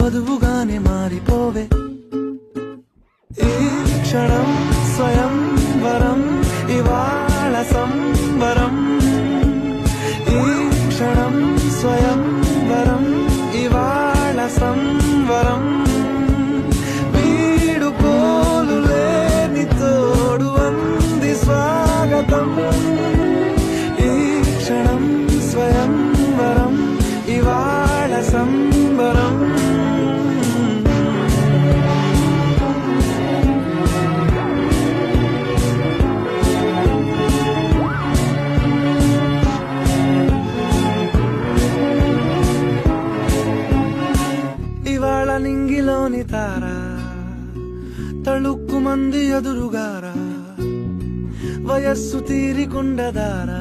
వధువుగానే మారిపోవే. ఈ క్షణం స్వయంవరం, ఇవాళ సంబరం. ఈ క్షణం స్వయంవరం, ఇవాళ సంబరం. వీడుకోలు లేని తోడు అంది స్వాగతం. ఈ క్షణం స్వయంవరం, ఇవాళ సంబరం. ఇవాళ నింగిలోని తార తళుక్కు మంది ఎదురుగారా, వయస్సు తీరికుండదారా.